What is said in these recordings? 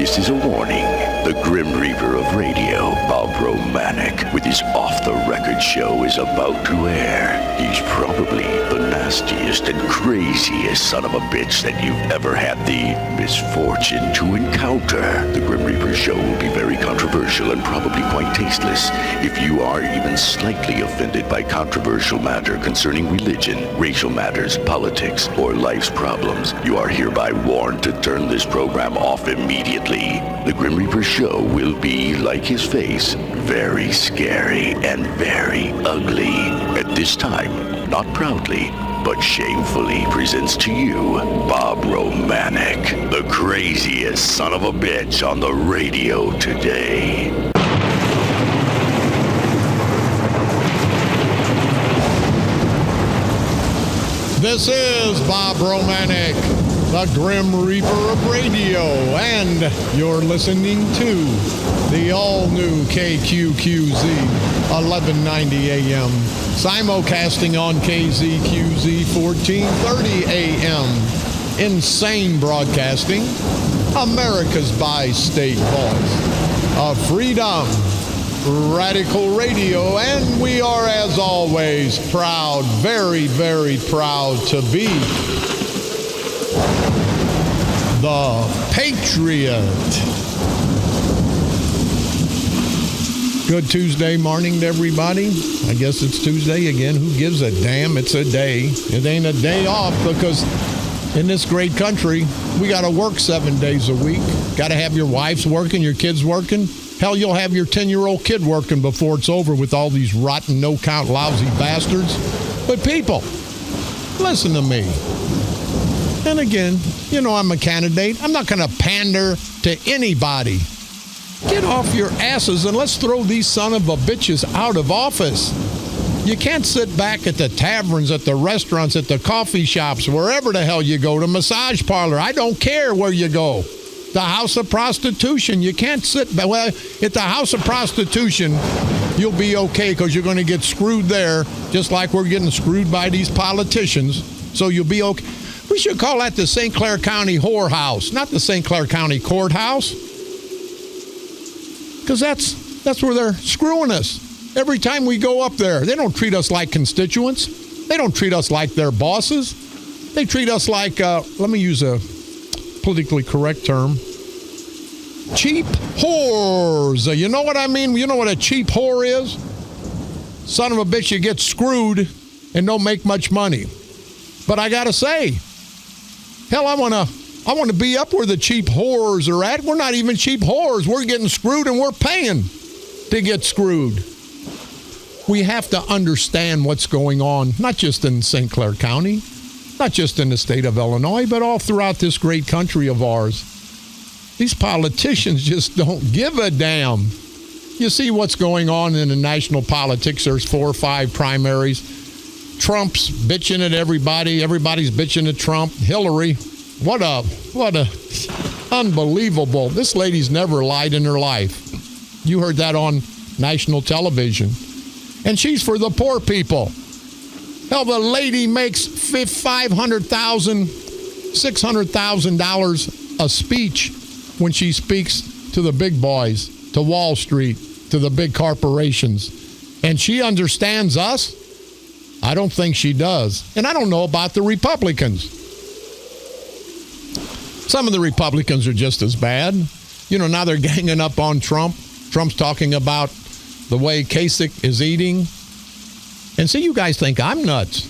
This is a warning. The Grim Reaper of radio, Bob Romanik, with his off-the-record show is about to air. He's probably the nastiest and craziest son of a bitch that you've ever had the misfortune to encounter. The Grim Reaper show will be very controversial and probably quite tasteless. If you are even slightly offended by controversial matter concerning religion, racial matters, politics, or life's problems, you are hereby warned to turn this program off immediately. The Grim Reaper show will be, like his face, very scary and very ugly. At this time, not proudly, but shamefully presents to you Bob Romanik, the craziest son of a bitch on the radio today. This is Bob Romanik, the Grim Reaper of radio, and you're listening to the all-new KQQZ 1190 AM, simulcasting on KZQZ 1430 AM, insane broadcasting, America's bi-state voice of freedom, radical radio, and we are, as always, proud, very, very proud to be the Patriot. Good Tuesday morning to everybody. I guess it's Tuesday again. Who gives a damn? It's a day. It ain't a day off, because in this great country, we got to work 7 days a week. Got to have your wives working, your kids working. Hell, you'll have your 10-year-old kid working before it's over with all these rotten, no-count, lousy bastards. But people, listen to me. And again, you know I'm a candidate. I'm not going to pander to anybody. Get off your asses and let's throw these son of a bitches out of office. You can't sit back at the taverns, at the restaurants, at the coffee shops, wherever the hell you go, the massage parlor. I don't care where you go. The house of prostitution. You can't sit back. Well, at the house of prostitution, you'll be okay because you're going to get screwed there, just like we're getting screwed by these politicians. So you'll be okay. We should call that the St. Clair County whorehouse, not the St. Clair County courthouse. Because that's where they're screwing us. Every time we go up there, they don't treat us like constituents. They don't treat us like their bosses. They treat us like, let me use a politically correct term, cheap whores. You know what I mean? You know what a cheap whore is? Son of a bitch, you get screwed and don't make much money. But I gotta say, hell, I wanna be up where the cheap whores are at. We're not even cheap whores. We're getting screwed and we're paying to get screwed. We have to understand what's going on, not just in St. Clair County, not just in the state of Illinois, but all throughout this great country of ours. These politicians just don't give a damn. You see what's going on in the national politics. There's 4 or 5 primaries. Trump's bitching at everybody. Everybody's bitching at Trump. Hillary, what a unbelievable. This lady's never lied in her life. You heard that on national television. And she's for the poor people. Hell, the lady makes $500,000, $600,000 a speech when she speaks to the big boys, to Wall Street, to the big corporations. And she understands us? I don't think she does. And I don't know about the Republicans. Some of the Republicans are just as bad. You know, now they're ganging up on Trump. Trump's talking about the way Kasich is eating. And see, you guys think I'm nuts.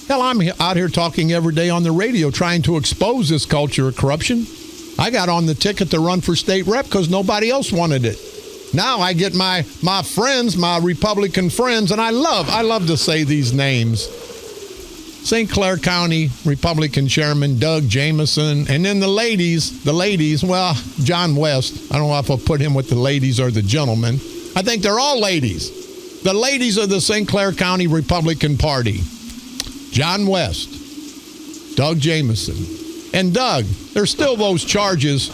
Hell, I'm out here talking every day on the radio trying to expose this culture of corruption. I got on the ticket to run for state rep because nobody else wanted it. Now I get my friends, my Republican friends, and I love to say these names. St. Clair County Republican Chairman Doug Jamison, and then the ladies, well, John West. I don't know if I'll put him with the ladies or the gentlemen. I think they're all ladies. The ladies of the St. Clair County Republican Party. John West, Doug Jamison. And Doug, there's still those charges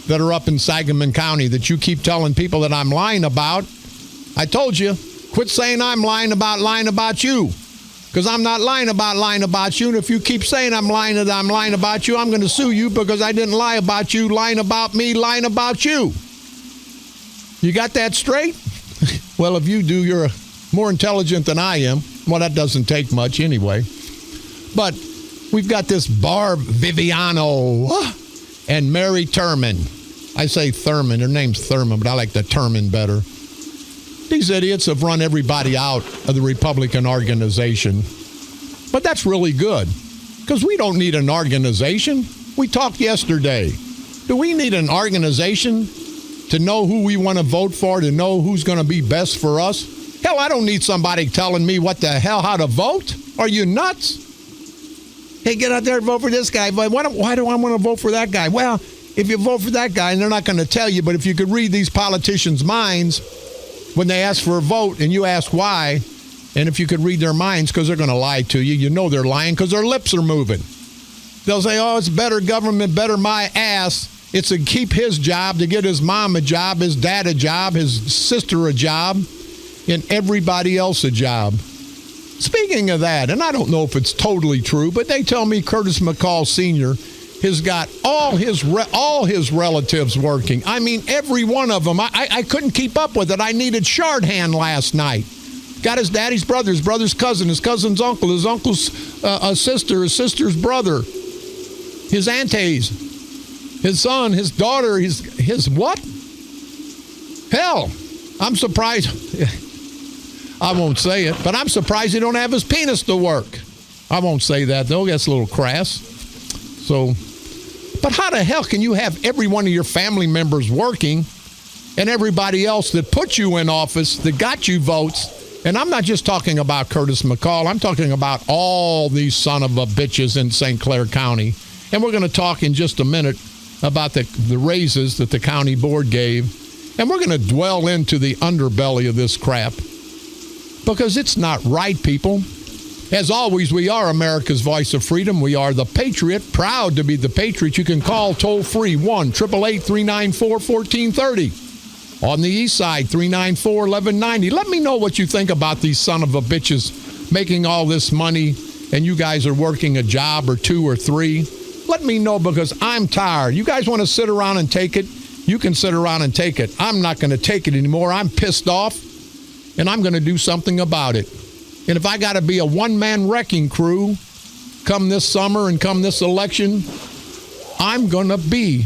that are up in Sangamon County that you keep telling people that I'm lying about. I told you, quit saying I'm lying about you. because I'm not lying about you. And if you keep saying I'm lying about you, I'm going to sue you because I didn't lie about you, lying about me, lying about you. You got that straight? Well, if you do, you're more intelligent than I am. Well, that doesn't take much anyway. But we've got this Barb Viviano and Mary Turman. I say Thurman. Her name's Thurman, but I like the Turman better. These idiots have run everybody out of the Republican organization. But that's really good, because we don't need an organization. We talked yesterday. Do we need an organization to know who we want to vote for, to know who's going to be best for us? Hell, I don't need somebody telling me what the hell, how to vote. Are you nuts? Hey, get out there and vote for this guy. But why do I want to vote for that guy? Well, if you vote for that guy, and they're not going to tell you, but if you could read these politicians' minds when they ask for a vote and you ask why, and if you could read their minds, because they're going to lie to you, you know they're lying because their lips are moving. They'll say, oh, it's better government, better my ass. It's to keep his job, to get his mom a job, his dad a job, his sister a job, and everybody else a job. Speaking of that, and I don't know if it's totally true, but they tell me Curtis McCall Sr. has got all his relatives working. I mean, every one of them. I couldn't keep up with it. I needed shorthand last night. Got his daddy's brother, his brother's cousin, his cousin's uncle, his uncle's sister, his sister's brother, his aunties, his son, his daughter, his what? Hell, I'm surprised. I won't say it, but I'm surprised he don't have his penis to work. I won't say that, though. That's a little crass. So, but how the hell can you have every one of your family members working and everybody else that put you in office, that got you votes? And I'm not just talking about Curtis McCall. I'm talking about all these son of a bitches in St. Clair County. And we're going to talk in just a minute about the raises that the county board gave. And we're going to dwell into the underbelly of this crap, because it's not right, people. As always, we are America's voice of freedom. We are the Patriot, proud to be the Patriot. You can call toll-free 1-888-394-1430. On the east side, 394-1190. Let me know what you think about these son of a bitches making all this money, and you guys are working a job or two or three. Let me know, because I'm tired. You guys want to sit around and take it? You can sit around and take it. I'm not going to take it anymore. I'm pissed off, and I'm going to do something about it. And if I got to be a one-man wrecking crew come this summer and come this election, I'm going to be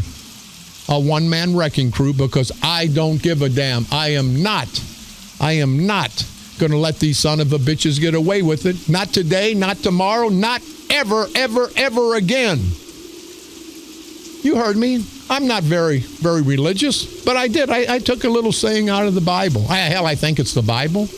a one-man wrecking crew, because I don't give a damn. I am not going to let these son of a bitches get away with it. Not today, not tomorrow, not ever, ever, ever again. You heard me. I'm not very, very religious, but I did. I took a little saying out of the Bible. I think it's the Bible.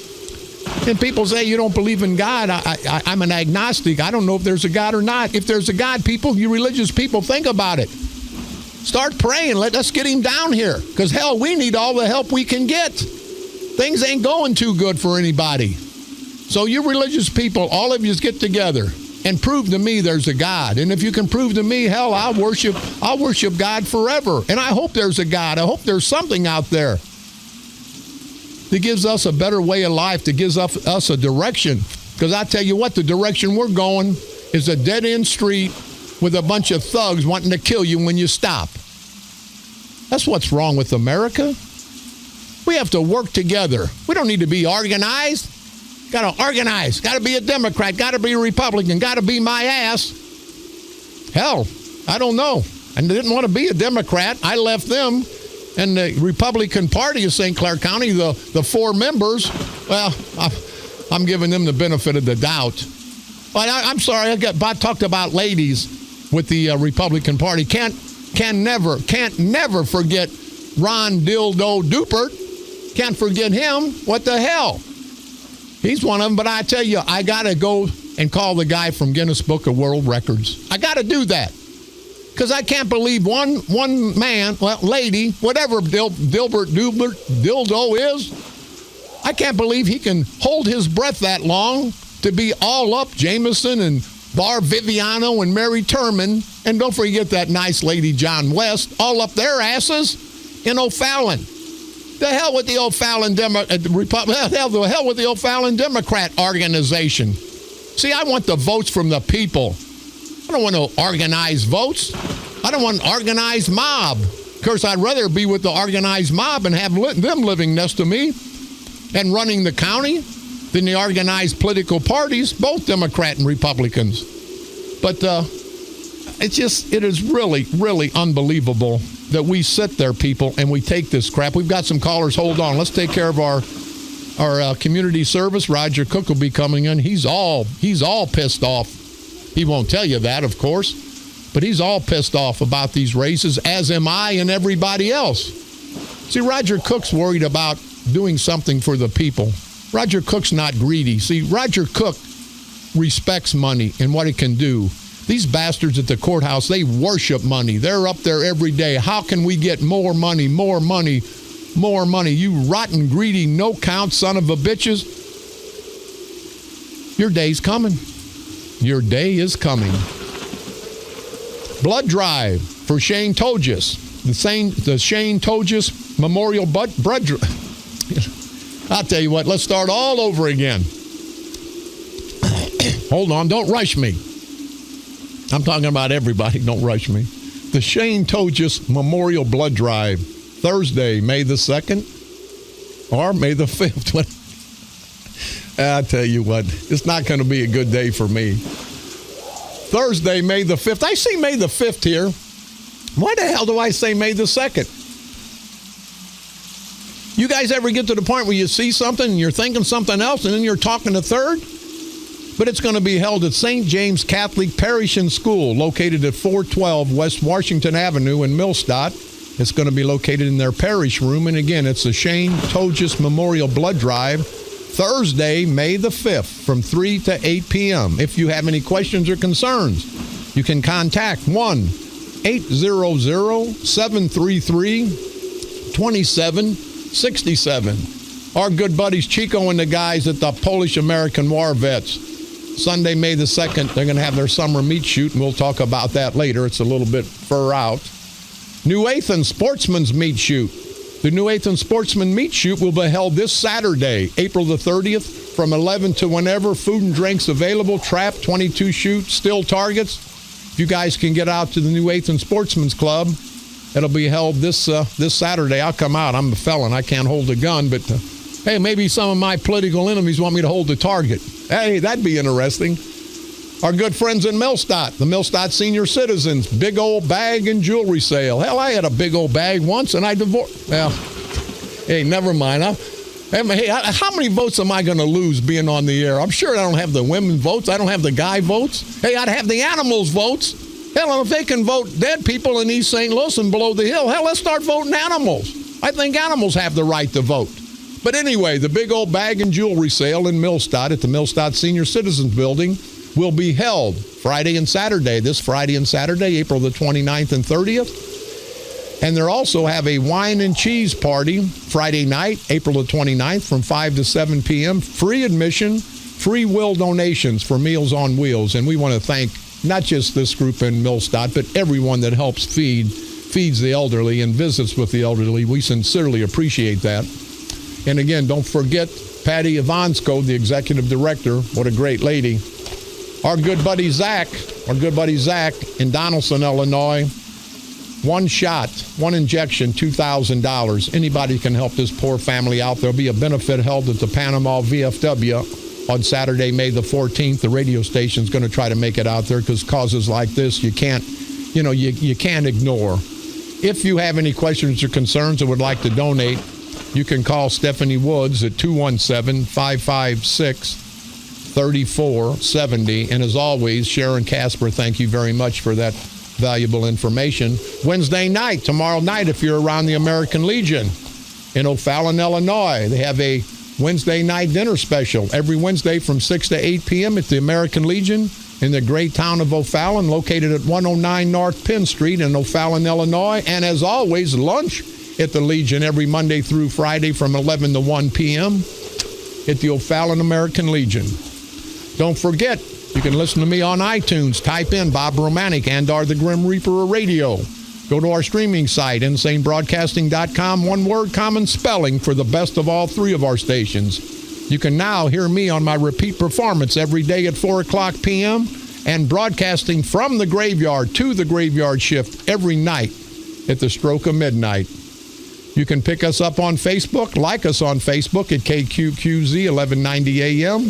And people say you don't believe in God. I'm an agnostic. I don't know if there's a God or not. If there's a God, people, you religious people, think about it. Start praying. Let's get him down here. Because, hell, we need all the help we can get. Things ain't going too good for anybody. So you religious people, all of you get together and prove to me there's a God. And if you can prove to me, hell, I'll worship God forever. And I hope there's a God. I hope there's something out there that gives us a better way of life, that gives us a direction. Because I tell you what, the direction we're going is a dead-end street with a bunch of thugs wanting to kill you when you stop. That's what's wrong with America. We have to work together. We don't need to be organized. Got to organize. Got to be a Democrat. Got to be a Republican. Got to be my ass. Hell, I don't know. I didn't want to be a Democrat. I left them. And the Republican Party of St. Clair County, the 4 members, well, I'm giving them the benefit of the doubt. But I'm sorry, I talked about ladies with the Republican Party. Can't never forget Ron Dildo Dupert. Can't forget him. What the hell? He's one of them. But I tell you, I got to go and call the guy from Guinness Book of World Records. I got to do that. Because I can't believe one man, well, lady, whatever Dilbert Dildo is, I can't believe he can hold his breath that long to be all up Jameson and Barb Viviano and Mary Turman, and don't forget that nice lady John West, all up their asses in O'Fallon. The hell with the O'Fallon the hell with the O'Fallon Democrat organization. See, I want the votes from the people. I don't want no organized votes. I don't want an organized mob. Of course, I'd rather be with the organized mob and have them living next to me and running the county than the organized political parties, both Democrat and Republicans. But it is really, really unbelievable that we sit there, people, and we take this crap. We've got some callers. Hold on. Let's take care of our community service. Roger Cook will be coming in. He's all pissed off. He won't tell you that, of course, but he's all pissed off about these raises, as am I and everybody else. See, Roger Cook's worried about doing something for the people. Roger Cook's not greedy. See, Roger Cook respects money and what it can do. These bastards at the courthouse, they worship money. They're up there every day. How can we get more money, more money, more money? You rotten, greedy, no-count son of a bitches. Your day's coming. Your day is coming. Blood drive for Shane Togus. The Shane Togus Memorial Blood Drive. I'll tell you what, let's start all over again. Hold on, don't rush me. I'm talking about everybody, don't rush me. The Shane Togus Memorial Blood Drive, Thursday, May the 2nd or May the 5th. I'll tell you what, it's not going to be a good day for me. Thursday, May the 5th. I see May the 5th here. Why the hell do I say May the 2nd? You guys ever get to the point where you see something and you're thinking something else and then you're talking a third? But it's going to be held at St. James Catholic Parish and School, located at 412 West Washington Avenue in Millstadt. It's going to be located in their parish room. And again, it's the Shane Togus Memorial Blood Drive, Thursday, May the 5th, from 3 to 8 p.m. If you have any questions or concerns, you can contact 1-800-733-2767. Our good buddies Chico and the guys at the Polish-American War Vets. Sunday, May the 2nd, they're going to have their summer meat shoot, and we'll talk about that later. It's a little bit fur out. New Athen Sportsman's Meat Shoot. The New Athen Sportsman Meat Shoot will be held this Saturday, April the 30th, from 11 to whenever. Food and drinks available. Trap, 22 shoot, still targets. If you guys can get out to the New Athen Sportsman's Club, it'll be held this Saturday. I'll come out. I'm a felon. I can't hold a gun, but hey, maybe some of my political enemies want me to hold the target. Hey, that'd be interesting. Our good friends in Millstadt, the Millstadt Senior Citizens, big old bag and jewelry sale. Hell, I had a big old bag once and I divorced. Well, hey, never mind. Hey, how many votes am I going to lose being on the air? I'm sure I don't have the women votes. I don't have the guy votes. Hey, I'd have the animals votes. Hell, if they can vote dead people in East St. Louis and below the hill, hell, let's start voting animals. I think animals have the right to vote. But anyway, the big old bag and jewelry sale in Millstadt at the Millstadt Senior Citizens Building will be held Friday and Saturday, this Friday and Saturday, April the 29th and 30th. And they'll also have a wine and cheese party Friday night, April the 29th from 5 to 7 p.m. Free admission, free will donations for Meals on Wheels. And we want to thank not just this group in Millstadt, but everyone that helps feeds the elderly and visits with the elderly. We sincerely appreciate that. And again, don't forget Patty Ivansko, the executive director. What a great lady. Our good buddy Zach in Donaldson, Illinois. One shot, one injection, $2,000. Anybody can help this poor family out. There'll be a benefit held at the Panama VFW on Saturday, May the 14th. The radio station's going to try to make it out there because causes like this you can't ignore. If you have any questions or concerns or would like to donate, you can call Stephanie Woods at 217-556-3470. And as always, Sharon Casper, thank you very much for that valuable information. Wednesday night, tomorrow night, if you're around the American Legion in O'Fallon, Illinois, they have a Wednesday night dinner special every Wednesday from 6 to 8 p.m. at the American Legion in the great town of O'Fallon, located at 109 North Penn Street in O'Fallon, Illinois. And as always, lunch at the Legion every Monday through Friday from 11 to 1 p.m. at the O'Fallon American Legion. Don't forget, you can listen to me on iTunes. Type in Bob Romanik and the Grim Reaper of Radio. Go to our streaming site, insanebroadcasting.com. One word, common spelling for the best of all three of our stations. You can now hear me on my repeat performance every day at 4 o'clock p.m. and broadcasting from the graveyard to the graveyard shift every night at the stroke of midnight. You can pick us up on Facebook, like us on Facebook at KQQZ 1190 AM,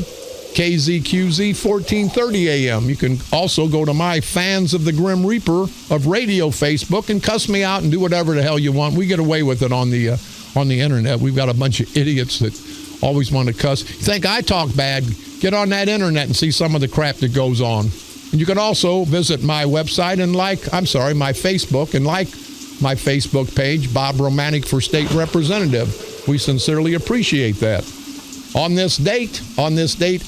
KZQZ 1430 AM. You can also go to my Fans of the Grim Reaper of Radio Facebook and cuss me out and do whatever the hell you want. We get away with it on the internet. We've got a bunch of idiots that always want to cuss. You think I talk bad? Get on that internet and see some of the crap that goes on. And you can also visit my website and my Facebook and like my Facebook page, Bob Romanik for State Representative. We sincerely appreciate that. On this date,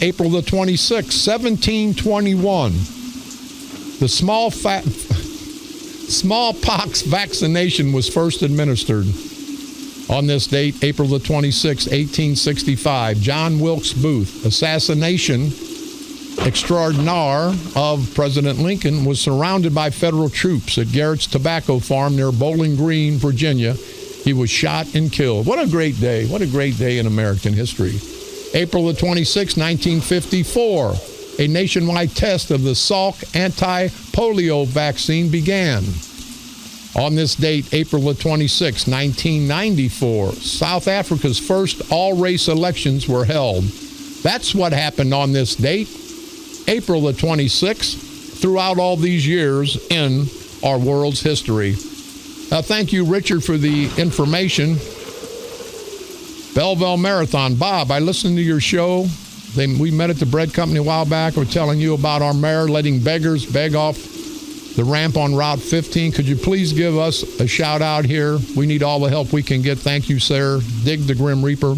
April the 26th, 1721, the smallpox vaccination was first administered. On this date, April the 26th, 1865, John Wilkes Booth, assassination extraordinaire of President Lincoln, was surrounded by federal troops at Garrett's Tobacco Farm near Bowling Green, Virginia. He was shot and killed. What a great day. What a great day in American history. April the 26th, 1954, a nationwide test of the Salk anti-polio vaccine began. On this date, April the 26th, 1994, South Africa's first all-race elections were held. That's what happened on this date, April the 26th, throughout all these years in our world's history. Thank you, Richard, for the information. Belleville Marathon. Bob, I listened to your show. We met at the bread company a while back. We're telling you about our mayor letting beggars beg off the ramp on Route 15. Could you please give us a shout out here? We need all the help we can get. Thank you, sir. Dig the Grim Reaper.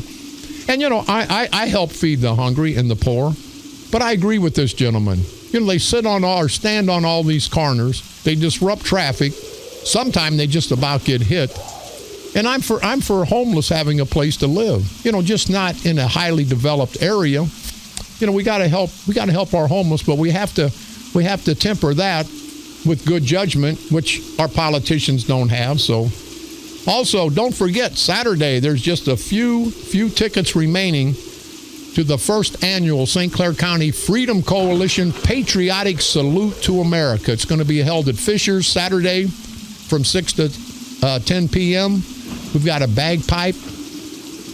And, I help feed the hungry and the poor. But I agree with this gentleman. They stand on all these corners. They disrupt traffic. Sometimes they just about get hit. And I'm for homeless having a place to live. Just not in a highly developed area. We got to help our homeless, but we have to temper that with good judgment, which our politicians don't have. So, also don't forget Saturday. There's just a few tickets remaining to the first annual St. Clair County Freedom Coalition Patriotic Salute to America. It's going to be held at Fisher's Saturday from 6 to 10 p.m. We've got a bagpipe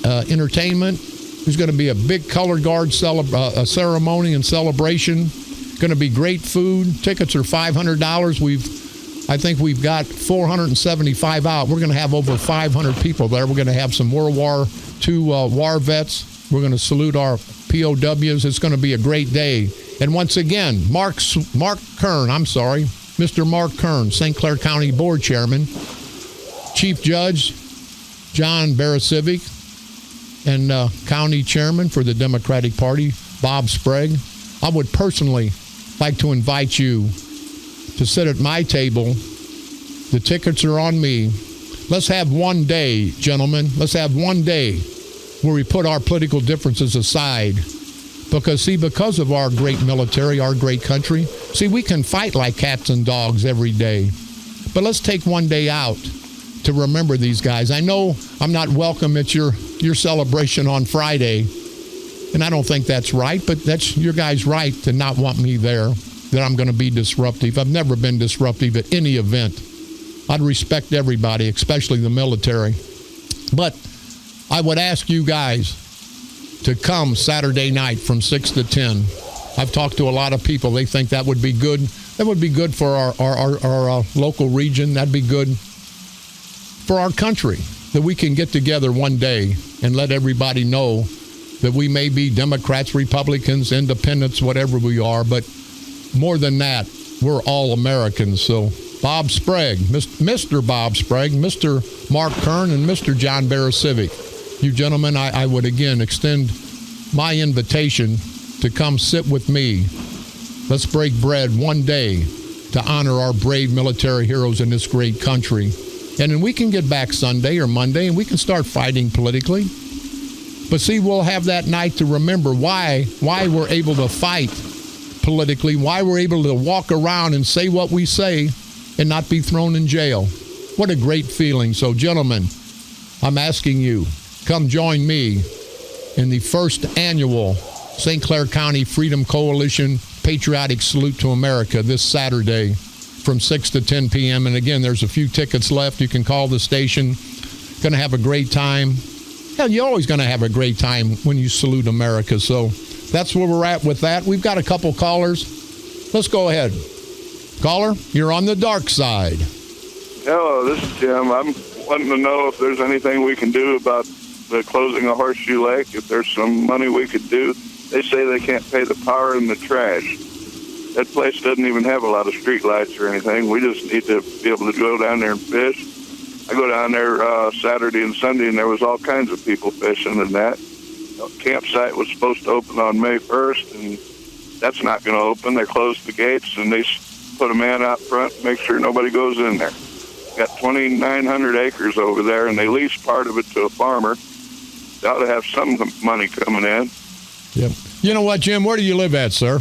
entertainment. There's going to be a big color guard ceremony and celebration. Going to be great food. Tickets are $500. I think we've got 475 out. We're going to have over 500 people there. We're going to have some World War II war vets. We're going to salute our POWs. It's going to be a great day. And once again, Mr. Mark Kern, St. Clair County Board Chairman, Chief Judge John Barasivic, and County Chairman for the Democratic Party, Bob Sprague. I would personally like to invite you to sit at my table. The tickets are on me. Let's have one day, gentlemen. Let's have one day where we put our political differences aside. Because of our great military, our great country, we can fight like cats and dogs every day. But let's take one day out to remember these guys. I know I'm not welcome at your celebration on Friday, and I don't think that's right, but that's your guys' right to not want me there, that I'm going to be disruptive. I've never been disruptive at any event. I'd respect everybody, especially the military. But I would ask you guys to come Saturday night from 6 to 10. I've talked to a lot of people. They think that would be good. That would be good for our local region. That'd be good for our country, that we can get together one day and let everybody know that we may be Democrats, Republicans, independents, whatever we are, but more than that, we're all Americans. So Bob Sprague, Mr. Bob Sprague, Mr. Mark Kern, and Mr. John Barasivic, you gentlemen, I would again extend my invitation to come sit with me. Let's break bread one day to honor our brave military heroes in this great country. And then we can get back Sunday or Monday and we can start fighting politically. But we'll have that night to remember why we're able to fight politically, why we're able to walk around and say what we say and not be thrown in jail. What a great feeling. So, gentlemen, I'm asking you, come join me in the first annual St. Clair County Freedom Coalition Patriotic Salute to America this Saturday from 6 to 10 p.m. And again, there's a few tickets left. You can call the station. Going to have a great time. Hell, you're always going to have a great time when you salute America. So that's where we're at with that. We've got a couple callers. Let's go ahead. Caller, you're on the dark side. Hello, this is Jim. I'm wanting to know if there's anything we can do about the closing of Horseshoe Lake, if there's some money we could do. They say they can't pay the power and the trash. That place doesn't even have a lot of street lights or anything. We just need to be able to go down there and fish. I go down there Saturday and Sunday, and there was all kinds of people fishing and that. The campsite was supposed to open on May 1st, and that's not going to open. They closed the gates, and they put a man out front to make sure nobody goes in there. Got 2,900 acres over there, and they lease part of it to a farmer. They ought to have some money coming in. Yep. You know what, Jim? Where do you live at, sir?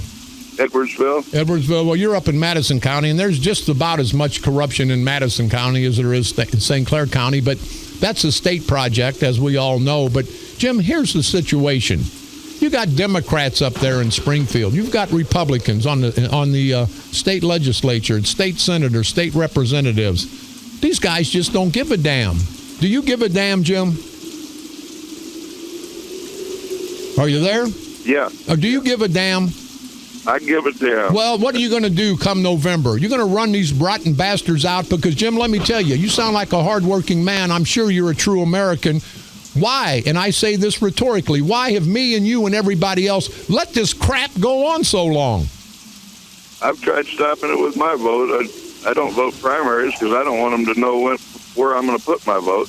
Edwardsville. Edwardsville. Well, you're up in Madison County, and there's just about as much corruption in Madison County as there is in St. Clair County, but that's a state project, as we all know. But, Jim, here's the situation. You got Democrats up there in Springfield. You've got Republicans on the state legislature, state senators, state representatives. These guys just don't give a damn. Do you give a damn, Jim? Are you there? Yeah. Or do you give a damn? I give a damn. Well, what are you going to do come November? You're going to run these rotten bastards out? Because, Jim, let me tell you, you sound like a hardworking man. I'm sure you're a true American. Why, and I say this rhetorically, why have me and you and everybody else let this crap go on so long? I've tried stopping it with my vote. I don't vote primaries because I don't want them to know where I'm going to put my vote.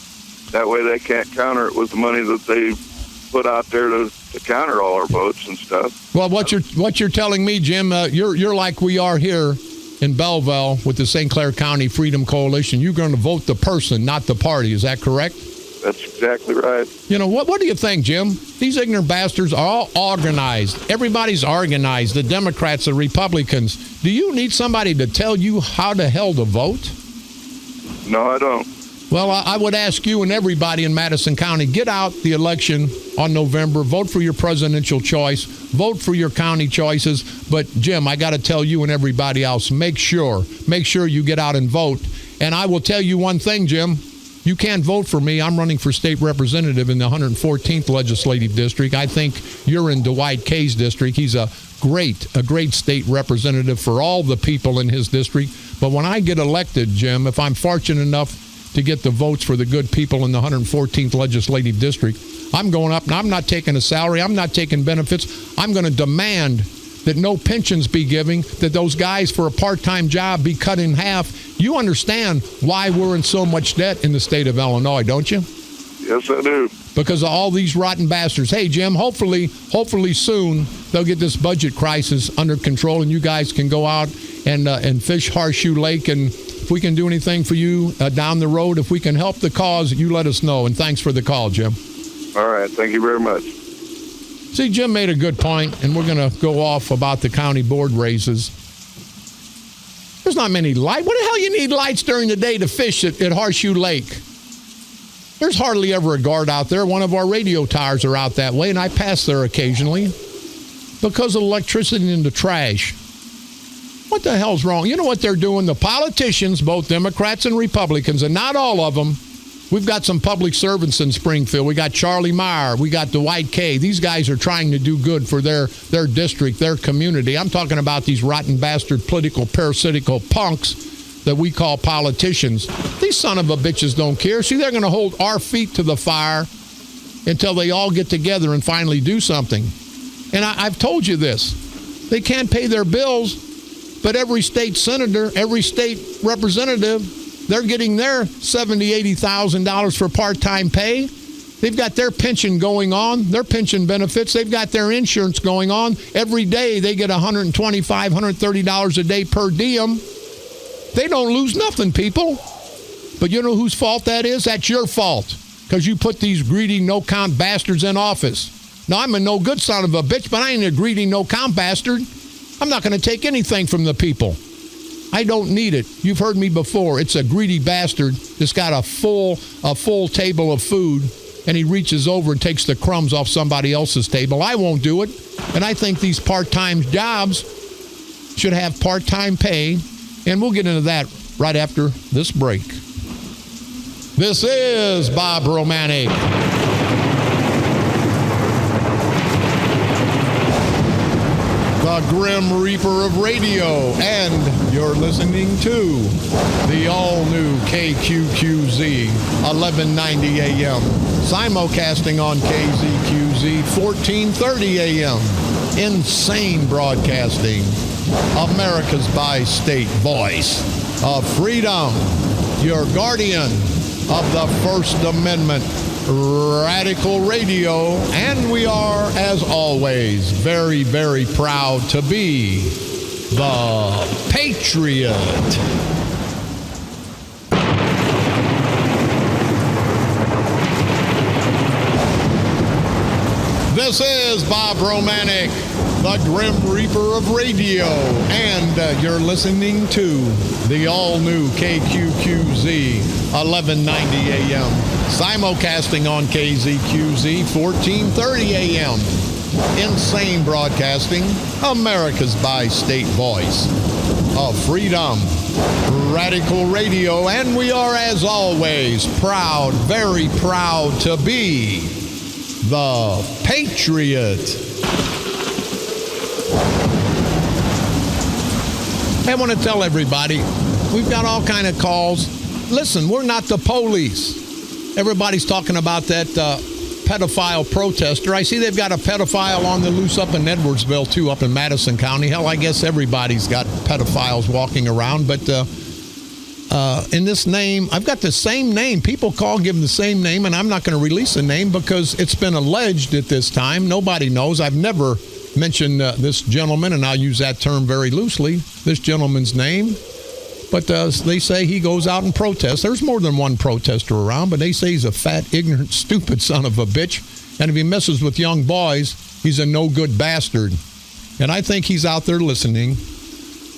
That way they can't counter it with the money that they put out there to counter all our votes and stuff. Well, what you're telling me, Jim, you're like we are here in Belleville with the St. Clair County Freedom Coalition. You're going to vote the person, not the party. Is that correct? That's exactly right. You know, what do you think, Jim? These ignorant bastards are all organized. Everybody's organized, the Democrats, the Republicans. Do you need somebody to tell you how the hell to vote? No, I don't. Well, I would ask you and everybody in Madison County, get out the election on November, vote for your presidential choice, vote for your county choices. But, Jim, I got to tell you and everybody else, make sure you get out and vote. And I will tell you one thing, Jim. You can't vote for me. I'm running for state representative in the 114th legislative district. I think you're in Dwight K's district. He's a great state representative for all the people in his district. But when I get elected, Jim, if I'm fortunate enough to get the votes for the good people in the 114th legislative district, I'm going up and I'm not taking a salary. I'm not taking benefits. I'm going to demand that no pensions be given, that those guys for a part-time job be cut in half. You understand why we're in so much debt in the state of Illinois, don't you? Yes, I do. Because of all these rotten bastards. Hey, Jim, hopefully soon they'll get this budget crisis under control and you guys can go out and fish Horseshoe Lake. And if we can do anything for you down the road, if we can help the cause, you let us know. And thanks for the call, Jim. All right. Thank you very much. See, Jim made a good point, and we're going to go off about the county board races. There's not many lights. What the hell you need lights during the day to fish at Horseshoe Lake? There's hardly ever a guard out there. One of our radio towers are out that way, and I pass there occasionally because of electricity and the trash. What the hell's wrong? You know what they're doing? The politicians, both Democrats and Republicans, and not all of them. We've got some public servants in Springfield. We got Charlie Meyer. We got Dwight K. These guys are trying to do good for their district, their community. I'm talking about these rotten bastard political parasitical punks that we call politicians. These son of a bitches don't care. See, they're going to hold our feet to the fire until they all get together and finally do something. And I've told you this. They can't pay their bills, but every state senator, every state representative, they're getting their $70,000, $80,000 for part-time pay. They've got their pension going on, their pension benefits. They've got their insurance going on. Every day they get $125, $130 a day per diem. They don't lose nothing, people. But you know whose fault that is? That's your fault, because you put these greedy, no-count bastards in office. Now, I'm a no-good son of a bitch, but I ain't a greedy, no-count bastard. I'm not going to take anything from the people. I don't need it. You've heard me before. It's a greedy bastard that's got a full table of food and he reaches over and takes the crumbs off somebody else's table. I won't do it. And I think these part-time jobs should have part-time pay. And we'll get into that right after this break. This is Bob Romanik. The Grim Reaper of radio, and you're listening to the all-new KQQZ 1190 AM, simulcasting on KZQZ 1430 AM, insane broadcasting, America's bi-state voice of freedom, your guardian of the First Amendment, Radical Radio, and we are, as always, very, very proud to be the Patriot. This is Bob Romanik, the Grim Reaper of radio, and you're listening to the all-new KQQZ 1190 AM, simulcasting on KZQZ 1430 AM. Insane broadcasting, America's bi-state voice of freedom, Radical Radio, and we are, as always, proud, very proud to be the Patriot. I want to tell everybody, we've got all kind of calls. Listen, we're not the police. Everybody's talking about that pedophile protester. I see they've got a pedophile on the loose up in Edwardsville, too, up in Madison County. Hell, I guess everybody's got pedophiles walking around. But in this name, I've got the same name. People call, give them the same name, and I'm not going to release a name because it's been alleged at this time. Nobody knows. I've never mentioned this gentleman, and I'll use that term very loosely, this gentleman's name. But they say he goes out and protests. There's more than one protester around, but they say he's a fat, ignorant, stupid son of a bitch. And if he messes with young boys, he's a no-good bastard. And I think he's out there listening.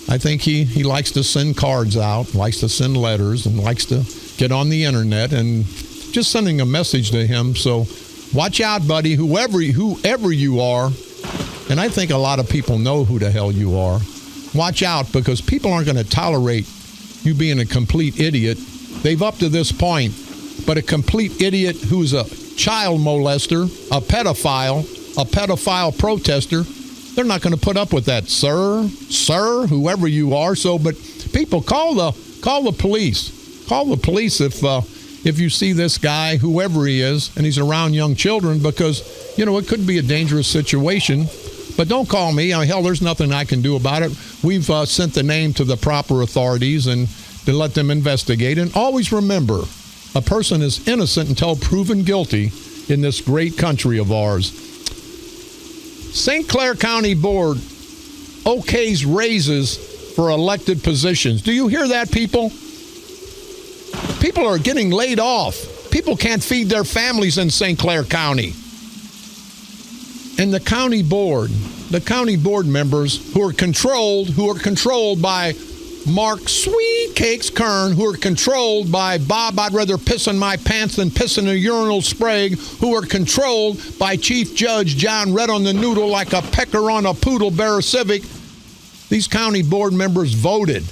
I think he likes to send cards out, likes to send letters, and likes to get on the internet. And just sending a message to him. So watch out, buddy, whoever you are. And I think a lot of people know who the hell you are. Watch out, because people aren't going to tolerate you being a complete idiot. They've up to this point. But a complete idiot who's a child molester, a pedophile protester, they're not going to put up with that, sir, whoever you are. So, but people, call the police. Call the police if you see this guy, whoever he is, and he's around young children, because, it could be a dangerous situation. But don't call me. Hell, there's nothing I can do about it. We've sent the name to the proper authorities and to let them investigate. And always remember, a person is innocent until proven guilty in this great country of ours. St. Clair County Board okays raises for elected positions. Do you hear that, people? People are getting laid off. People can't feed their families in St. Clair County. And the county board members who are controlled by Mark Sweet Cakes Kern, who are controlled by Bob, I'd rather piss in my pants than piss in a urinal Sprague, who are controlled by Chief Judge John Red on the Noodle like a pecker on a poodle bear civic. These county board members voted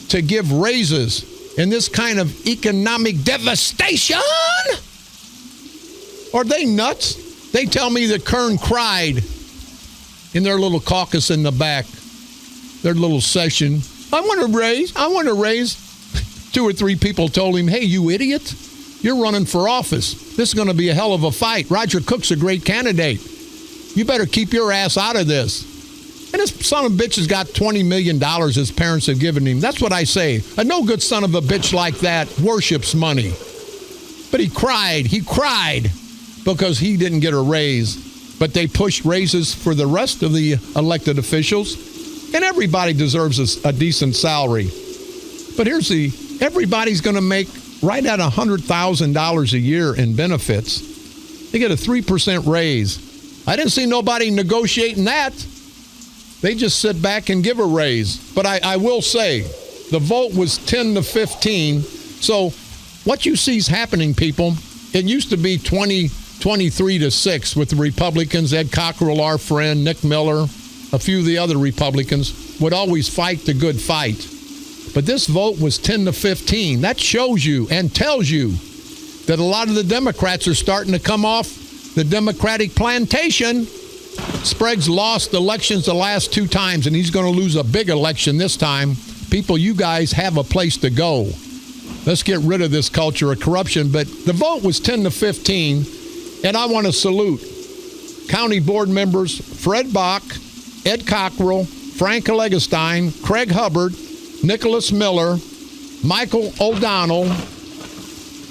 to give raises in this kind of economic devastation. Are they nuts? They tell me that Kern cried in their little caucus in the back, their little session. I want to raise. 2 or 3 people told him, hey, you idiot, you're running for office. This is going to be a hell of a fight. Roger Cook's a great candidate. You better keep your ass out of this. And this son of a bitch has got $20 million his parents have given him. That's what I say. A no good son of a bitch like that worships money. But he cried because he didn't get a raise. But they pushed raises for the rest of the elected officials. And everybody deserves a decent salary. But everybody's going to make right at $100,000 a year in benefits. They get a 3% raise. I didn't see nobody negotiating that. They just sit back and give a raise. But I will say, the vote was 10-15. So what you see is happening, people. It used to be 23-6 with the Republicans. Ed Cockrell, our friend, Nick Miller, a few of the other Republicans would always fight the good fight. But this vote was 10-15. That shows you and tells you that a lot of the Democrats are starting to come off the Democratic plantation. Sprague's lost elections the last 2 times, and he's going to lose a big election this time. People, you guys have a place to go. Let's get rid of this culture of corruption. But the vote was 10-15, and I want to salute county board members Fred Bach, Ed Cockrell, Frank Allegastein, Craig Hubbard, Nicholas Miller, Michael O'Donnell,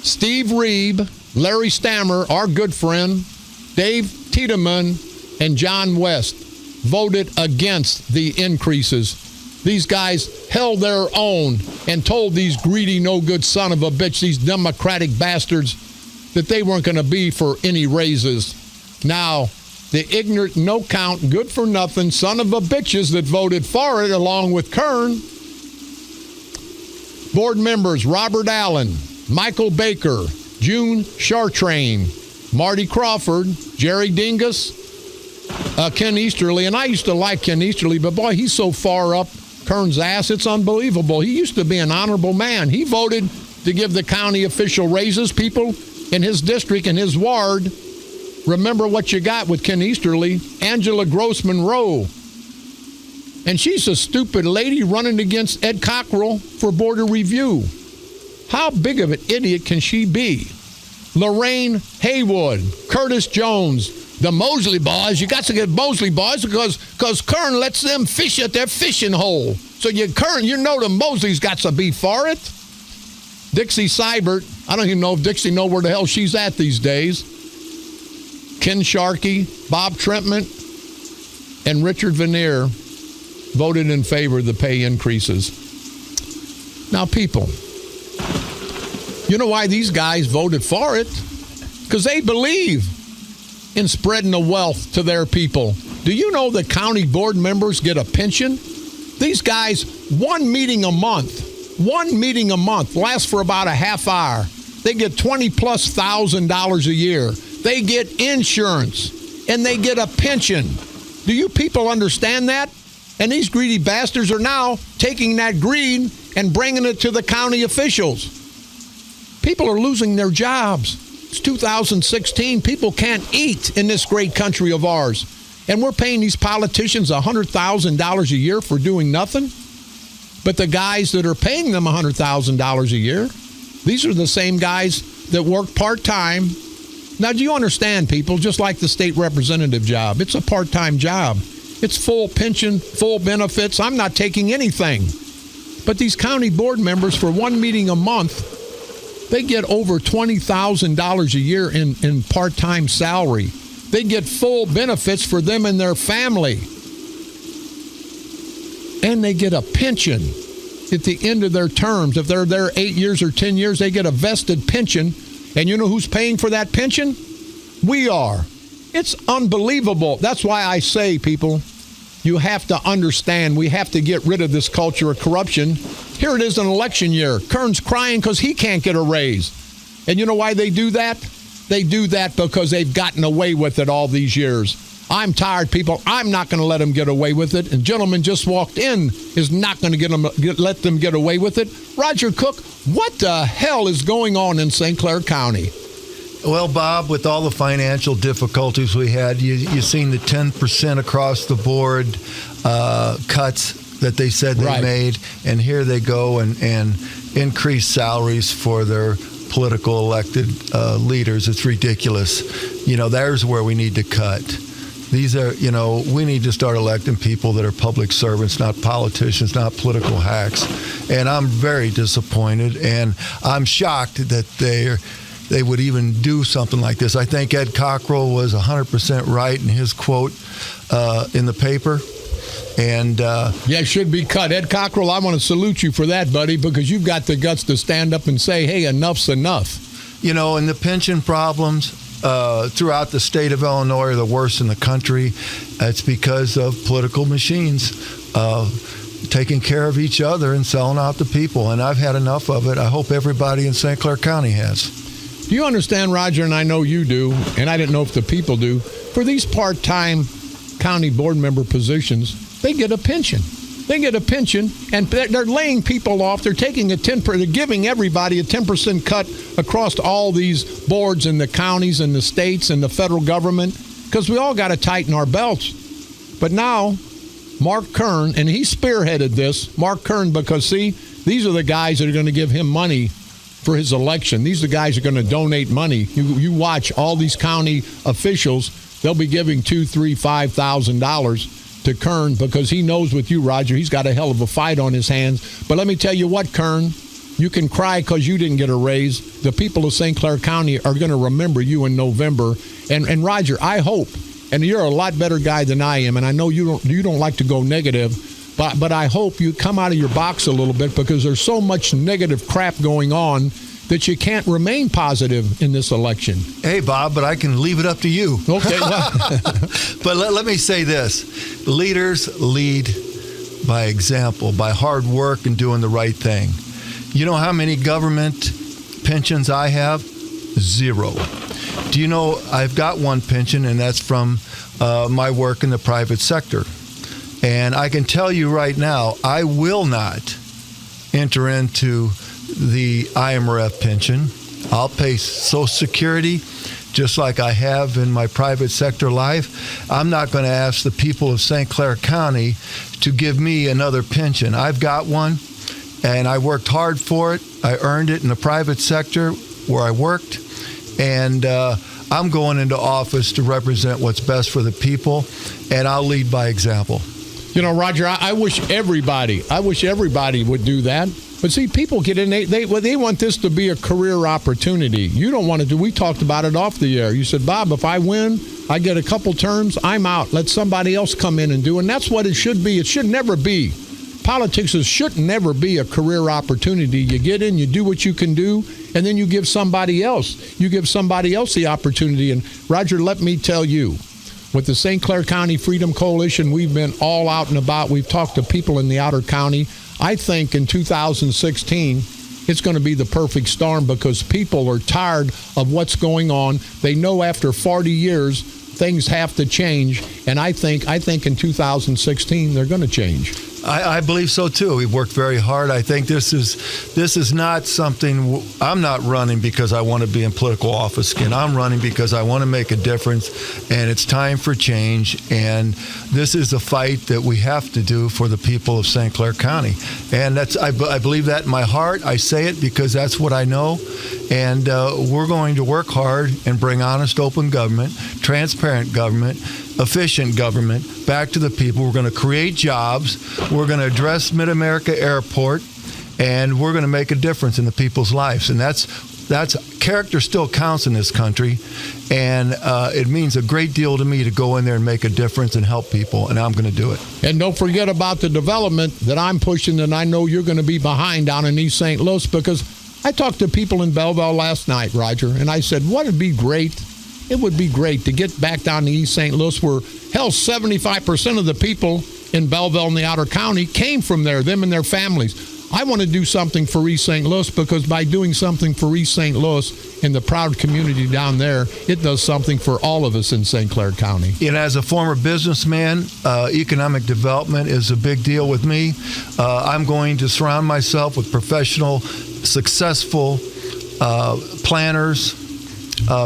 Steve Reeb, Larry Stammer, our good friend, Dave Tiedemann, and John West voted against the increases. These guys held their own and told these greedy, no-good son of a bitch, these Democratic bastards, that they weren't going to be for any raises. Now, the ignorant, no-count, good-for-nothing son of a bitches that voted for it, along with Kern, board members Robert Allen, Michael Baker, June Chartrain, Marty Crawford, Jerry Dingus, Ken Easterly. And I used to like Ken Easterly, but boy, he's so far up Kern's ass, it's unbelievable. He used to be an honorable man. He voted to give the county official raises. People in his district, in his ward, remember what you got with Ken Easterly, Angela Grossman Rowe. And she's a stupid lady running against Ed Cockrell for border review. How big of an idiot can she be? Lorraine Haywood, Curtis Jones, the Mosley boys. You got to get Mosley boys because Kern lets them fish at their fishing hole. So you know the Mosley's got to be for it. Dixie Seibert, I don't even know if Dixie know where the hell she's at these days. Ken Sharkey, Bob Trentman, and Richard Veneer voted in favor of the pay increases. Now, people, you know why these guys voted for it? Because they believe in spreading the wealth to their people. Do you know that county board members get a pension? These guys, one meeting a month, lasts for about a half hour. They get $20,000+ a year. They get insurance, and they get a pension. Do you people understand that? And these greedy bastards are now taking that greed and bringing it to the county officials. People are losing their jobs. It's 2016. People can't eat in this great country of ours. And we're paying these politicians $100,000 a year for doing nothing. But the guys that are paying them $100,000 a year, these are the same guys that work part-time. Now, do you understand, people, just like the state representative job, it's a part-time job. It's full pension, full benefits. I'm not taking anything. But these county board members, for one meeting a month, they get over $20,000 a year in part-time salary. They get full benefits for them and their family. And they get a pension at the end of their terms. If they're there 8 years or 10 years, they get a vested pension. And you know who's paying for that pension? We are. It's unbelievable. That's why I say, people, you have to understand, we have to get rid of this culture of corruption. Here it is, an election year. Kern's crying because he can't get a raise. And you know why they do that? They do that because they've gotten away with it all these years. I'm tired, people. I'm not going to let them get away with it. And gentleman just walked in is not going to let them get away with it. Roger Cook, what the hell is going on in St. Clair County? Well, Bob, with all the financial difficulties we had, you've seen the 10% across the board cuts that they said they made, and here they go and increase salaries for their political elected leaders. It's ridiculous. You know, there's where we need to cut. These are, you know, we need to start electing people that are public servants, not politicians, not political hacks. And I'm very disappointed, and I'm shocked that they would even do something like this. I think Ed Cockrell was 100% right in his quote in the paper. And yeah, it should be cut. Ed Cockrell, I want to salute you for that, buddy, because you've got the guts to stand up and say, hey, enough's enough. You know, and the pension problems throughout the state of Illinois are the worst in the country. It's because of political machines taking care of each other and selling out the people. And I've had enough of it. I hope everybody in St. Clair County has. Do you understand, Roger, and I know you do, and I didn't know if the people do, for these part-time county board member positions, they get a pension. They get a pension, and they're laying people off. They're taking they're giving everybody a 10% cut across all these boards in the counties and the states and the federal government, because we all got to tighten our belts. But now, Mark Kern, and he spearheaded this, Mark Kern, because, see, these are the guys that are going to give him money for his election. These are the guys that are going to donate money. You watch all these county officials, they'll be giving $2,000, $3,000, $5,000 to Kern, because he knows with you, Roger, he's got a hell of a fight on his hands. But let me tell you what, Kern, you can cry because you didn't get a raise. The people of St. Clair County are going to remember you in November. And Roger, I hope, and you're a lot better guy than I am, and I know you don't like to go negative, but I hope you come out of your box a little bit, because there's so much negative crap going on that you can't remain positive in this election. Hey, Bob, but I can leave it up to you. Okay. Well. But let me say this. Leaders lead by example, by hard work and doing the right thing. You know how many government pensions I have? 0. Do you know I've got one pension, and that's from my work in the private sector. And I can tell you right now, I will not enter into the IMRF pension. I'll pay Social Security just like I have in my private sector life. I'm not going to ask the people of St. Clair County to give me another pension. I've got one, and I worked hard for it. I earned it in the private sector where I worked, and I'm going into office to represent what's best for the people, and I'll lead by example. You know, Roger, I wish everybody would do that. But see, people get in, they want this to be a career opportunity. You don't want to do, we talked about it off the air. You said, Bob, if I win, I get a couple terms, I'm out. Let somebody else come in and do it. And that's what it should be. It should never be. Politics should never be a career opportunity. You get in, you do what you can do, and then you give somebody else. You give somebody else the opportunity. And Roger, let me tell you, with the St. Clair County Freedom Coalition, we've been all out and about. We've talked to people in the outer county. I think in 2016, it's going to be the perfect storm, because people are tired of what's going on. They know after 40 years, things have to change. And I think in 2016, they're going to change. I believe so too. We've worked very hard. I think this is not something. I'm not running because I want to be in political office again. I'm running because I want to make a difference, and it's time for change. And this is a fight that we have to do for the people of St. Clair County. And I believe that in my heart. I say it because that's what I know. And we're going to work hard and bring honest, open government, transparent government, efficient government back to the people. We're going to create jobs. We're going to address Mid-America Airport, and we're going to make a difference in the people's lives. And that's character still counts in this country, and it means a great deal to me to go in there and make a difference and help people, and I'm going to do it. And don't forget about the development that I'm pushing, and I know you're going to be behind down in East St. Louis, because I talked to people in Belleville last night, Roger, and I said, what would be great? It would be great to get back down to East St. Louis, where, hell, 75% of the people in Belleville and the outer county came from there, them and their families. I want to do something for East St. Louis, because by doing something for East St. Louis and the proud community down there, it does something for all of us in St. Clair County. And as a former businessman, economic development is a big deal with me. I'm going to surround myself with professional, successful planners,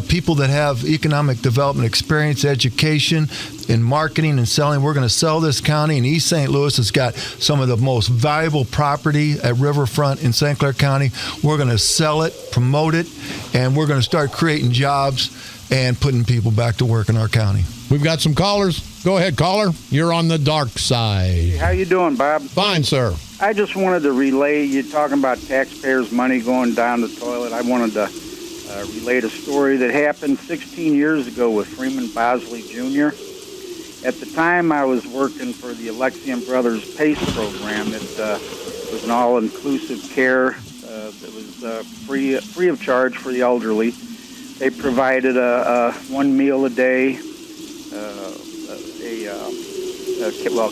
people that have economic development experience, education, in marketing and selling. We're going to sell this county, and East St. Louis has got some of the most valuable property at Riverfront in St. Clair County. We're going to sell it, promote it, and we're going to start creating jobs and putting people back to work in our county. We've got some callers. Go ahead, caller. You're on the dark side. Hey, how you doing, Bob? Fine, sir. I just wanted to relay, you're talking about taxpayers' money going down the toilet. I wanted to relate a story that happened 16 years ago with Freeman Bosley Jr. At the time, I was working for the Alexian Brothers PACE program. It was an all-inclusive care that was free of charge for the elderly. They provided one meal a day,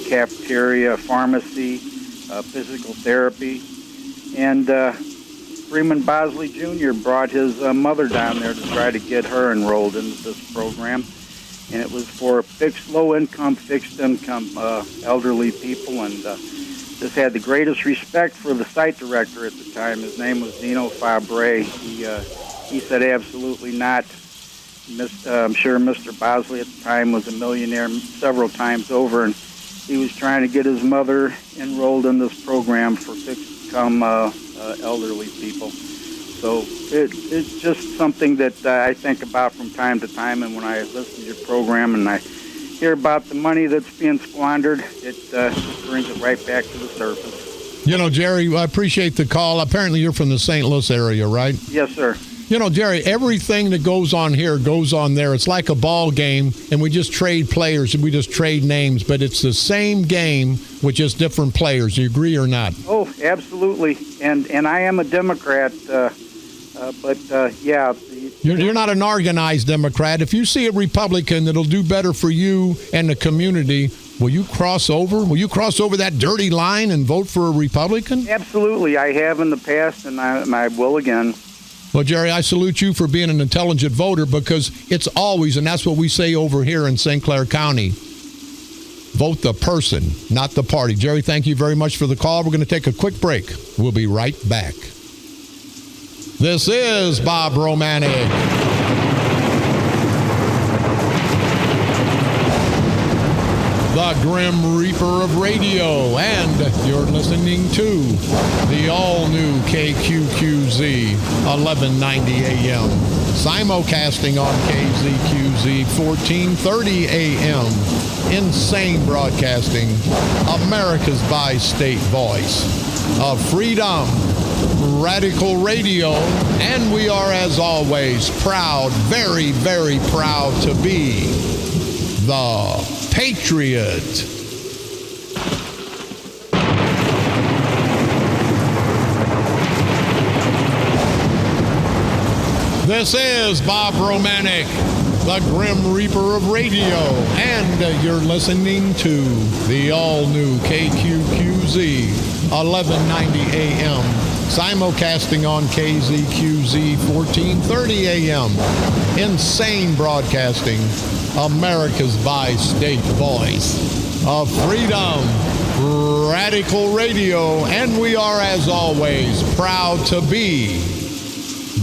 cafeteria, pharmacy, physical therapy, and Freeman Bosley Jr. brought his mother down there to try to get her enrolled into this program. And it was for low-income, fixed-income elderly people. And just had the greatest respect for the site director at the time. His name was Dino Fabre. He said absolutely not. I'm sure Mr. Bosley at the time was a millionaire several times over, and he was trying to get his mother enrolled in this program for fixed-income elderly people. So it's just something that I think about from time to time, and when I listen to your program and I hear about the money that's being squandered, it brings it right back to the surface. You know, Jerry, I appreciate the call. Apparently you're from the St. Louis area, right? Yes, sir. You know, Jerry, everything that goes on here goes on there. It's like a ball game, and we just trade players and we just trade names, but it's the same game with just different players. Do you agree or not? Oh, absolutely. And I am a Democrat, but yeah. You're not an organized Democrat. If you see a Republican that'll do better for you and the community, will you cross over? Will you cross over that dirty line and vote for a Republican? Absolutely. I have in the past, and I will again. Well, Jerry, I salute you for being an intelligent voter, because it's always, and that's what we say over here in St. Clair County, vote the person, not the party. Jerry, thank you very much for the call. We're going to take a quick break. We'll be right back. This is Bob Romanik. The Grim Reaper of Radio, and you're listening to the all-new KQQZ 1190 AM, simulcasting on KZQZ 1430 AM, insane broadcasting, America's bi-state voice of freedom, radical radio, and we are, as always, proud, very, very proud to be the Patriot. This is Bob Romanik, the Grim Reaper of Radio, and you're listening to the all-new KQQZ 1190 AM, simulcasting on KZQZ 1430 AM, insane broadcasting, America's bi-state voice of freedom, radical radio, and we are, as always, proud to be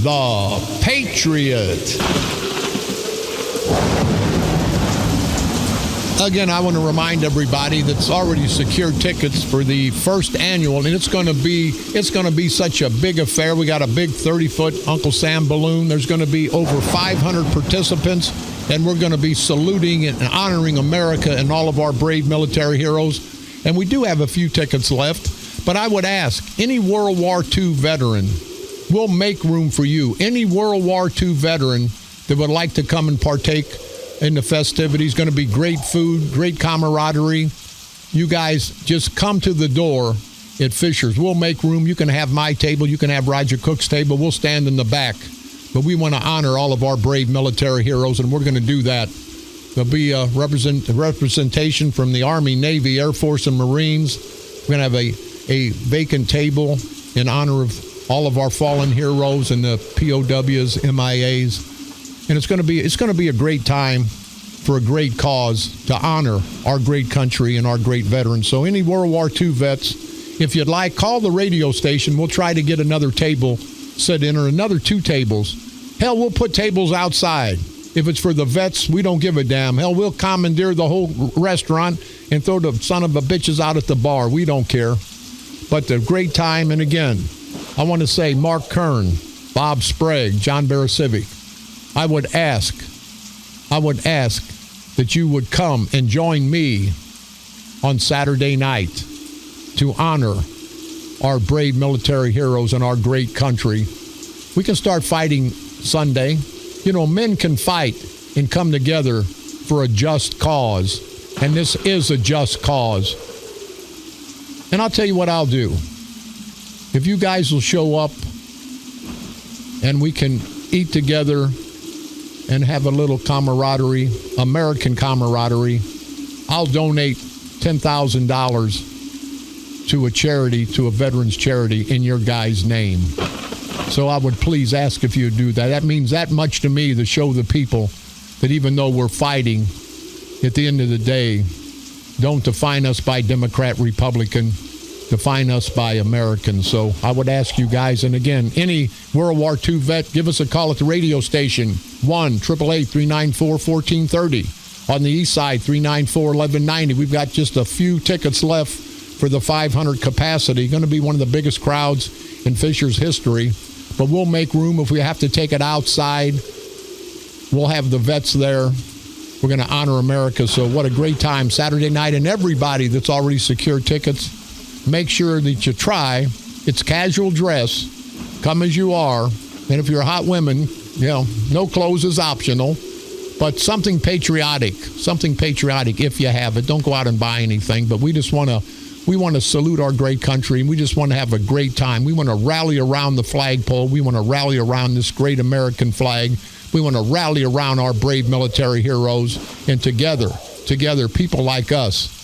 the Patriot. Again, I want to remind everybody that's already secured tickets for the first annual, and it's going to be such a big affair. We got a big 30-foot Uncle Sam balloon. There's going to be over 500 participants, and we're going to be saluting and honoring America and all of our brave military heroes. And we do have a few tickets left, but I would ask any World War II veteran, we'll make room for you. Any World War II veteran that would like to come and partake in the festivities. Going to be great food, great camaraderie. You guys just come to the door at Fisher's. We'll make room. You can have my table. You can have Roger Cook's table. We'll stand in the back. But we want to honor all of our brave military heroes, and we're going to do that. There'll be a representation from the Army, Navy, Air Force, and Marines. We're going to have a vacant table in honor of all of our fallen heroes and the POWs, MIAs. And it's going to be a great time for a great cause to honor our great country and our great veterans. So any World War II vets, if you'd like, call the radio station. We'll try to get another table set in, or another 2 tables. Hell, we'll put tables outside. If it's for the vets, we don't give a damn. Hell, we'll commandeer the whole restaurant and throw the son of a bitches out at the bar. We don't care. But the great time, and again, I want to say Mark Kern, Bob Sprague, John Barasivic, I would ask that you would come and join me on Saturday night to honor our brave military heroes and our great country. We can start fighting Sunday. You know, men can fight and come together for a just cause, and this is a just cause. And I'll tell you what I'll do. If you guys will show up and we can eat together and have a little camaraderie, American camaraderie, I'll donate $10,000 to a charity, to a veterans charity in your guys' name. So I would please ask if you would do that. That means that much to me, to show the people that even though we're fighting, at the end of the day, don't define us by Democrat, Republican, define us by Americans. So I would ask you guys, and again, any World War II vet, give us a call at the radio station, 1-888-394-1430. On the east side, 394-1190. We've got just a few tickets left for the 500 capacity. Going to be one of the biggest crowds in Fisher's history. But we'll make room if we have to take it outside. We'll have the vets there. We're going to honor America. So what a great time Saturday night. And everybody that's already secured tickets, make sure that you try. It's casual dress. Come as you are. And if you're a hot woman, no clothes is optional. But something patriotic if you have it. Don't go out and buy anything. But we just want to salute our great country, and we just want to have a great time. We want to rally around the flagpole. We want to rally around this great American flag. We want to rally around our brave military heroes. And together, people like us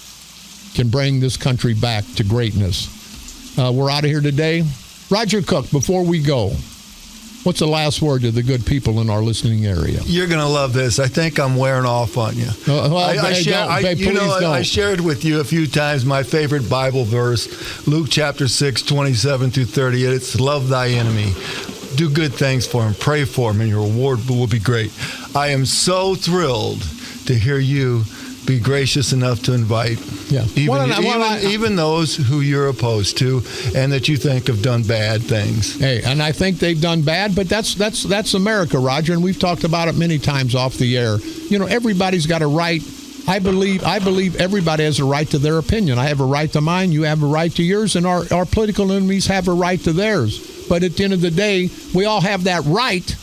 can bring this country back to greatness. We're out of here today. Roger Cook, before we go, what's the last word to the good people in our listening area? You're going to love this. I think I'm wearing off on you. I shared with you a few times my favorite Bible verse, Luke chapter 6, 27 through 30. It's love thy enemy. Do good things for him. Pray for him, and your reward will be great. I am so thrilled to hear you be gracious enough to invite even those who you're opposed to and that you think have done bad things. Hey, and I think they've done bad, but that's America, Roger, and we've talked about it many times off the air. Everybody's got a right. I believe everybody has a right to their opinion. I have a right to mine. You have a right to yours, and our political enemies have a right to theirs. But at the end of the day, we all have that right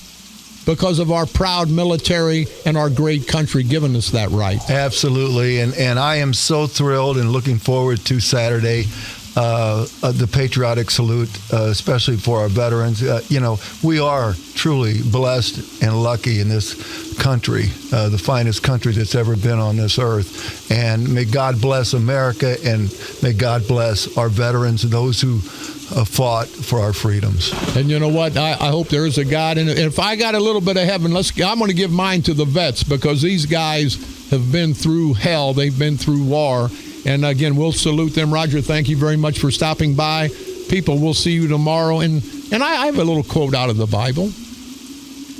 because of our proud military and our great country giving us that right. Absolutely. And I am so thrilled and looking forward to Saturday, the patriotic salute, especially for our veterans. We are truly blessed and lucky in this country, the finest country that's ever been on this earth. And may God bless America, and may God bless our veterans, those who fought for our freedoms. And you know what? I hope there is a God. And if I got a little bit of heaven, I'm going to give mine to the vets, because these guys have been through hell. They've been through war. And again, we'll salute them. Roger, thank you very much for stopping by. People, we'll see you tomorrow. And I have a little quote out of the Bible.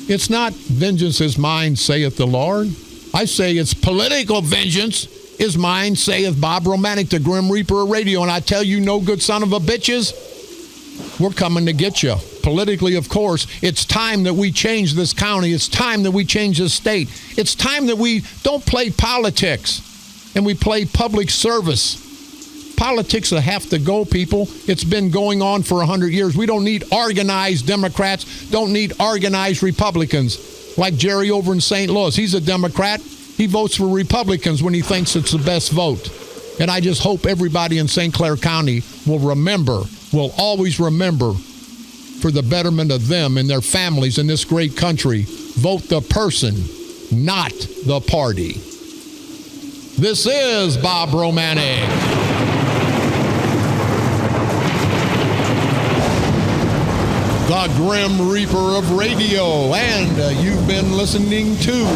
It's not vengeance is mine, saith the Lord. I say it's political vengeance is mine, saith Bob Romanik, the Grim Reaper of radio. And I tell you, no good son of a bitches, we're coming to get you. Politically, of course, it's time that we change this county. It's time that we change this state. It's time that we don't play politics and we play public service. Politics will have to go, people. It's been going on for 100 years. We don't need organized Democrats, don't need organized Republicans. Like Jerry over in St. Louis, he's a Democrat. He votes for Republicans when he thinks it's the best vote. And I just hope everybody in St. Clair County will always remember, for the betterment of them and their families in this great country, vote the person, not the party. This is Bob Romanik. The Grim Reaper of radio, and you've been listening to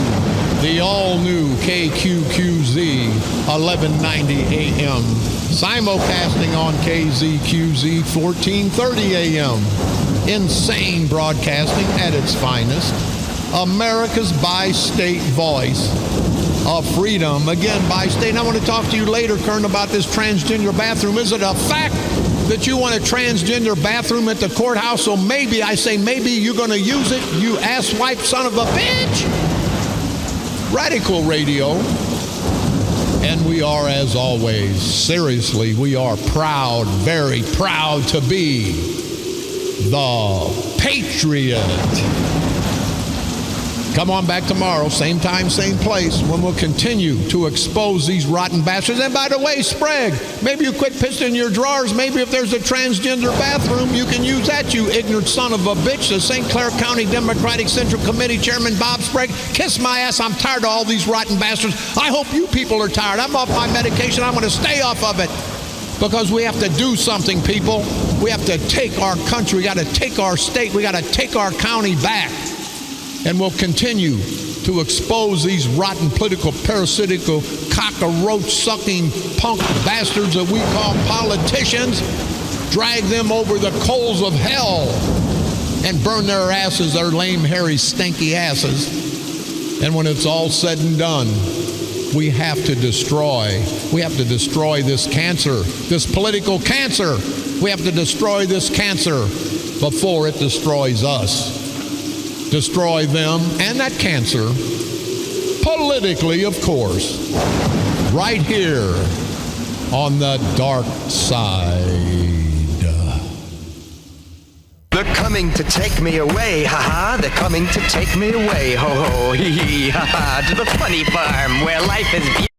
the all-new KQQZ 1190 AM, simulcasting on KZQZ 1430 AM. Insane broadcasting at its finest. America's bi-state voice of freedom. Again, bi-state. And I want to talk to you later, Kern, about this transgender bathroom. Is it a fact that you want a transgender bathroom at the courthouse? So maybe you're going to use it, you asswipe son of a bitch. Radical Radio. And we are, as always, seriously, we are proud, very proud to be the Patriot. Come on back tomorrow, same time, same place, when we'll continue to expose these rotten bastards. And by the way, Sprague, maybe you quit pissing in your drawers. Maybe if there's a transgender bathroom, you can use that, you ignorant son of a bitch. The St. Clair County Democratic Central Committee Chairman Bob Sprague, kiss my ass. I'm tired of all these rotten bastards. I hope you people are tired. I'm off my medication. I'm going to stay off of it. Because we have to do something, people. We have to take our country, we got to take our state, we got to take our county back. And we'll continue to expose these rotten, political, parasitical, cockroach-sucking punk bastards that we call politicians, drag them over the coals of hell and burn their asses, their lame, hairy, stinky asses. And when it's all said and done, we have to destroy this cancer, this political cancer. We have to destroy this cancer before it destroys us. Destroy them and that cancer, politically, of course, right here on the dark side. They're coming to take me away, ha-ha. They're coming to take me away, ho-ho, hee-hee, ha-ha. To the funny farm where life is beautiful.